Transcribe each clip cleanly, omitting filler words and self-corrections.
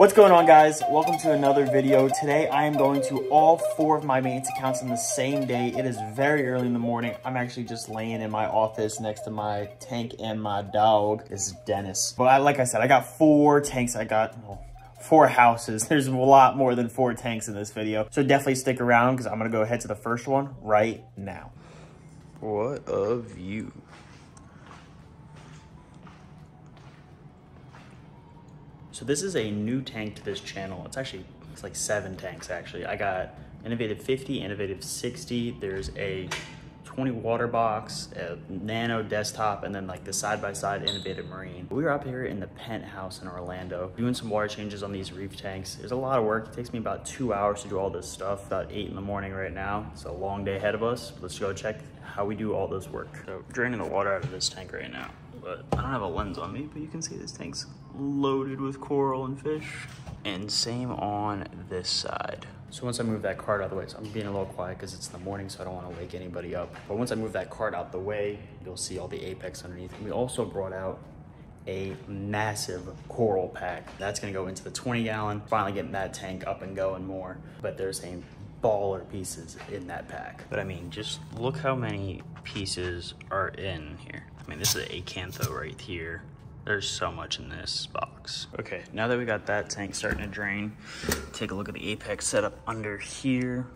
What's going on, guys? Welcome to another video. Today I am going to all 4 of my maintenance accounts on the same day. It is very early in the morning. I'm actually just laying in my office next to my tank and my dog. This is Dennis. But like I said, I got 4 tanks. I got 4 houses. There's a lot more than 4 tanks in this video. So definitely stick around because I'm gonna go head to the first one right now. What a view. So this is a new tank to this channel. It's like 7 tanks actually. I got Innovative 50, Innovative 60. There's a 20 water box, a nano desktop, and then like the side-by-side Innovative Marine. We were up here in the penthouse in Orlando doing some water changes on these reef tanks. There's a lot of work. It takes me about 2 hours to do all this stuff. About 8 in the morning right now. It's a long day ahead of us. Let's go check how we do all this work. So draining the water out of this tank right now. But I don't have a lens on me, but you can see this tank's loaded with coral and fish. And same on this side. So once I move that cart out of the way, so I'm being a little quiet because it's in the morning, so I don't want to wake anybody up. But once I move that cart out the way, you'll see all the apex underneath. And we also brought out a massive coral pack. That's gonna go into the 20-gallon, finally getting that tank up and going more. But there's a baller pieces in that pack. But I mean, just look how many pieces are in here. I mean, this is an acantho right here. There's so much in this box. Okay, now that we got that tank starting to drain, take a look at the apex setup under here.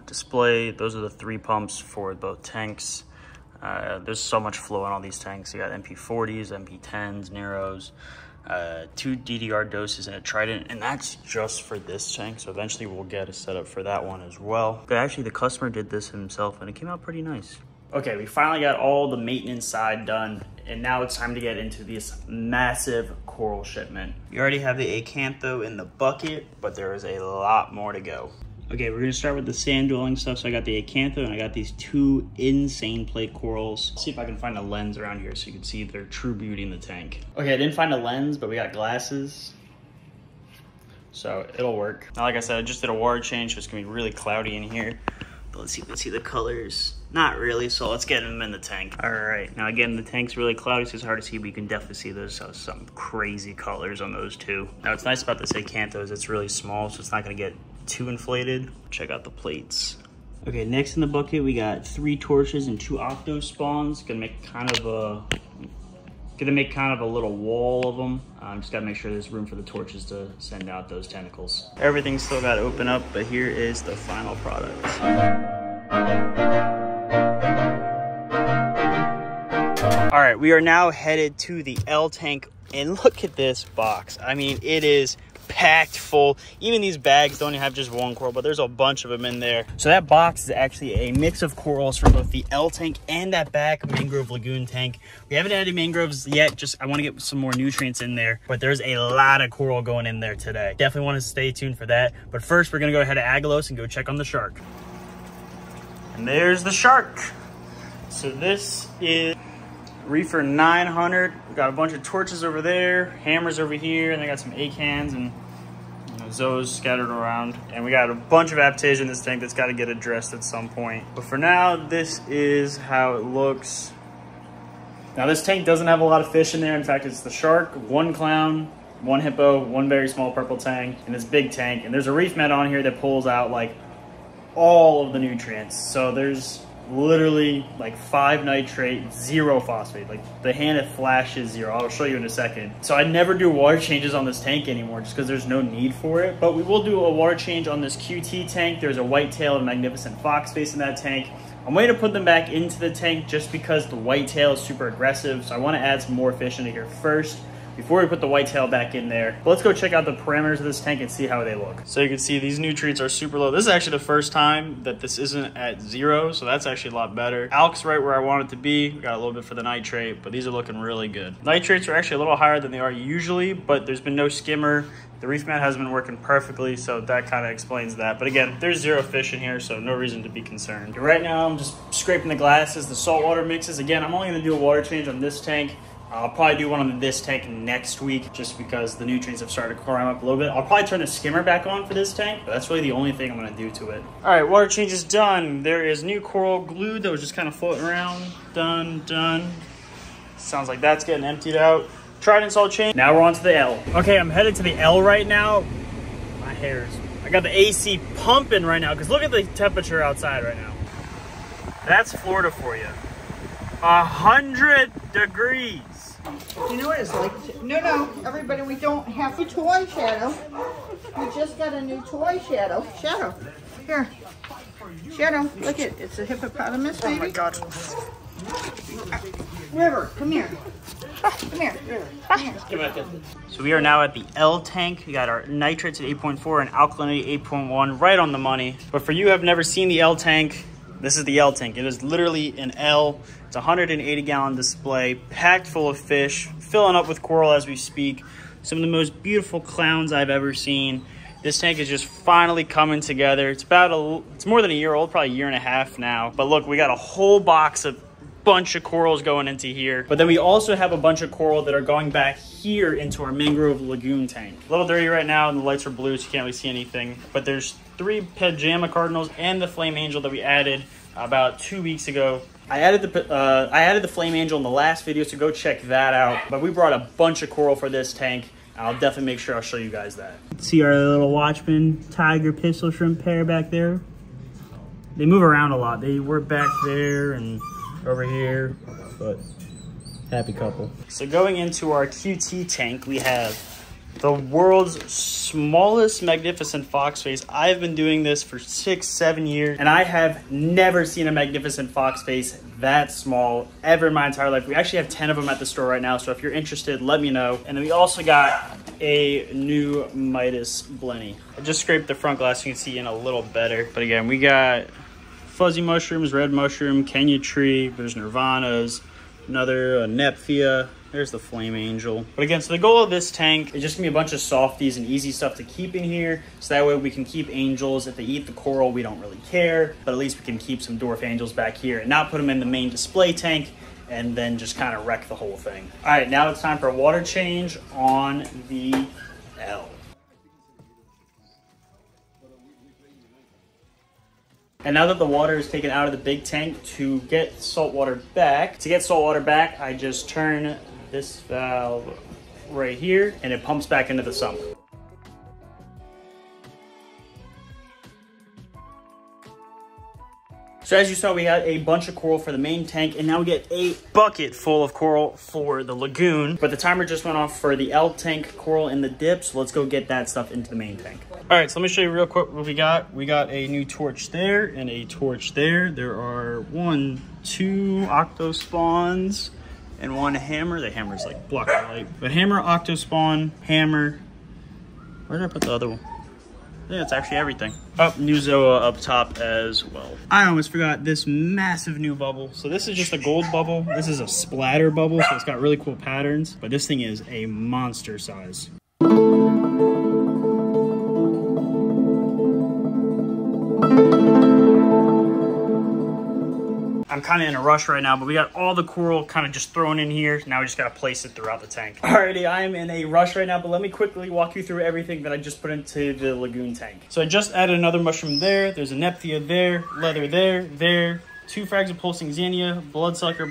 Display, those are the 3 pumps for both tanks. There's so much flow in all these tanks. You got MP40s, MP10s, Neros, 2 DDR doses and a Trident, and that's just for this tank. So eventually we'll get a setup for that one as well. But actually the customer did this himself and it came out pretty nice. Okay, we finally got all the maintenance side done, and now it's time to get into this massive coral shipment. You already have the acantho in the bucket, but there is a lot more to go. Okay, we're gonna start with the sand dwelling stuff. So I got the acantho and I got these 2 insane plate corals. Let's see if I can find a lens around here so you can see their true beauty in the tank. Okay, I didn't find a lens, but we got glasses, so it'll work. Now, like I said, I just did a water change, so it's gonna be really cloudy in here. But let's see if we can see the colors. Not really, so let's get them in the tank. All right, now again, the tank's really cloudy, so it's hard to see, but you can definitely see there's some crazy colors on those 2. Now, what's nice about this acantho is it's really small, so it's not gonna get too inflated. Check out the plates. Okay, next in the bucket, we got 3 torches and 2 octo spawns. Gonna make kind of a little wall of them. Just gotta make sure there's room for the torches to send out those tentacles. Everything's still gotta open up, but here is the final product. All right, we are now headed to the L tank, and look at this box. I mean, it is packed full. Even these bags don't even have just 1 coral, but there's a bunch of them in there. So that box is actually a mix of corals from both the L tank and that back mangrove lagoon tank. We haven't added mangroves yet, I want to get some more nutrients in there, but there's a lot of coral going in there today. Definitely want to stay tuned for that. But first, we're gonna go ahead to Agalos and go check on the shark. And there's the shark. So this is Reefer 900. We got a bunch of torches over there, hammers over here, and I got some acans and Zoes scattered around. And we got a bunch of aptation in this tank that's got to get addressed at some point. But for now, this is how it looks. Now this tank doesn't have a lot of fish in there. In fact, it's the shark, 1 clown, 1 hippo, 1 very small purple tang, and this big tank. And there's a reef mat on here that pulls out like all of the nutrients. So there's literally like 5 nitrate, 0 phosphate. Like the hand that flashes 0. I'll show you in a second. So I never do water changes on this tank anymore just because there's no need for it. But we will do a water change on this QT tank. There's a whitetail and magnificent fox face in that tank. I'm waiting to put them back into the tank just because the whitetail is super aggressive. So I want to add some more fish into here first before we put the whitetail back in there. But let's go check out the parameters of this tank and see how they look. So you can see these nutrients are super low. This is actually the first time that this isn't at 0, so that's actually a lot better. Alk's right where I want it to be. We got a little bit for the nitrate, but these are looking really good. Nitrates are actually a little higher than they are usually, but there's been no skimmer. The reef mat has been working perfectly, so that kind of explains that. But again, there's 0 fish in here, so no reason to be concerned. Right now, I'm just scraping the glasses, the saltwater mixes. Again, I'm only gonna do a water change on this tank. I'll probably do one on this tank next week just because the nutrients have started to climb up a little bit. I'll probably turn the skimmer back on for this tank, but that's really the only thing I'm gonna do to it. All right, water change is done. There is new coral glue that was just kind of floating around. Done. Sounds like that's getting emptied out. Trident salt change. Now we're on to the L. Okay, I'm headed to the L right now. My hair's, I got the AC pumping right now because look at the temperature outside right now. That's Florida for you. 100 degrees. You know what it's like? No, everybody, we don't have a toy, Shadow. We just got a new toy, Shadow. Shadow, here. Shadow, look at it's a hippopotamus, baby. Oh my God. River, come here. Come here, River. Come here. So we are now at the L tank. We got our nitrates at 8.4 and alkalinity 8.1, right on the money. But for you who have never seen the L tank, this is the L tank. It is literally an L. It's a 180-gallon display, packed full of fish, filling up with coral as we speak. Some of the most beautiful clowns I've ever seen. This tank is just finally coming together. It's more than a year old, probably a year and a half now. But look, we got a whole box of bunch of corals going into here. But then we also have a bunch of coral that are going back here into our mangrove lagoon tank. A little dirty right now and the lights are blue, so you can't really see anything. But there's 3 pajama cardinals and the flame angel that we added about 2 weeks ago. I added the flame angel in the last video, so go check that out. But we brought a bunch of coral for this tank. I'll definitely make sure I'll show you guys that. See our little watchman tiger pistol shrimp pair back there? They move around a lot. They were back there and over here, but happy couple. So going into our QT tank, we have the world's smallest magnificent fox face. I've been doing this for 6-7 years, and I have never seen a magnificent fox face that small ever in my entire life. We actually have 10 of them at the store right now, so if you're interested, let me know. And then we also got a new Midas Blenny. I just scraped the front glass, so you can see in a little better. But again, we got fuzzy mushrooms, red mushroom, Kenya tree, there's nirvanas, another Nephthia. There's the flame angel. But again, so the goal of this tank is just gonna be a bunch of softies and easy stuff to keep in here. So that way we can keep angels. If they eat the coral, we don't really care. But at least we can keep some dwarf angels back here and not put them in the main display tank and then just kind of wreck the whole thing. All right, now it's time for a water change on the L. And now that the water is taken out of the big tank, to get salt water back, I just turn this valve right here and it pumps back into the sump. So as you saw, we had a bunch of coral for the main tank, and now we get a bucket full of coral for the lagoon. But the timer just went off for the L tank coral in the dip, so let's go get that stuff into the main tank. All right, so let me show you real quick what we got. We got a new torch there and a torch there. There are 1, 2 octo spawns and 1 hammer. The hammer's like blocking light. But hammer, octo spawn, hammer. Where did I put the other one? I think that's actually everything. Oh, new Zoa up top as well. I almost forgot this massive new bubble. So this is just a gold bubble. This is a splatter bubble, so it's got really cool patterns. But this thing is a monster size. I'm kind of in a rush right now, but we got all the coral kind of just thrown in here. Now we just got to place it throughout the tank. Alrighty, I am in a rush right now, but let me quickly walk you through everything that I just put into the lagoon tank. So I just added another mushroom there. There's a Nephthia there, leather there, 2 frags of pulsing xenia, bloodsucker,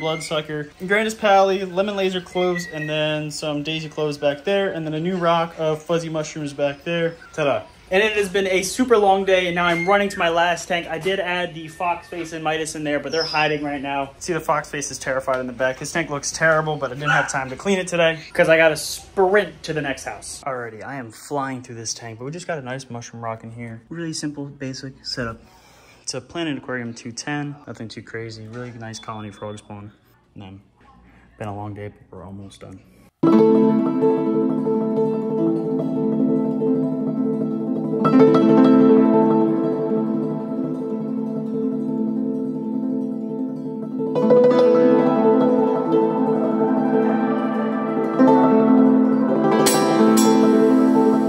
Grandis pally, lemon laser cloves, and then some daisy cloves back there, and then a new rock of fuzzy mushrooms back there. Ta-da. And it has been a super long day, and now I'm running to my last tank. I did add the fox face and Midas in there, but they're hiding right now. See, the fox face is terrified in the back. His tank looks terrible, but I didn't have time to clean it today because I got to sprint to the next house. Alrighty, I am flying through this tank, but we just got a nice mushroom rock in here. Really simple, basic setup. It's a Planet Aquarium 210, nothing too crazy. Really nice colony frog spawn. And then, been a long day, but we're almost done.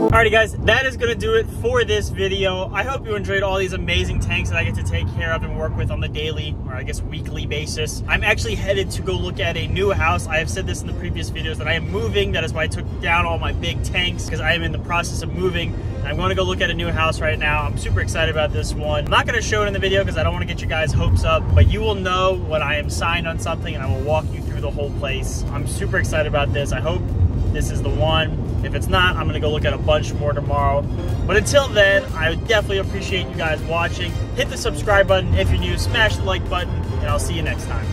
Alrighty guys, that is gonna do it for this video. I hope you enjoyed all these amazing tanks that I get to take care of and work with on the daily, or I guess weekly basis. I'm actually headed to go look at a new house. I have said this in the previous videos that I am moving. That is why I took down all my big tanks, because I am in the process of moving. I'm going to go look at a new house right now. I'm super excited about this one. I'm not going to show it in the video because I don't want to get you guys' hopes up, but you will know when I am signed on something and I will walk you through the whole place. I'm super excited about this. I hope this is the one. If it's not, I'm gonna go look at a bunch more tomorrow. But until then, I definitely appreciate you guys watching. Hit the subscribe button if you're new, smash the like button, and I'll see you next time.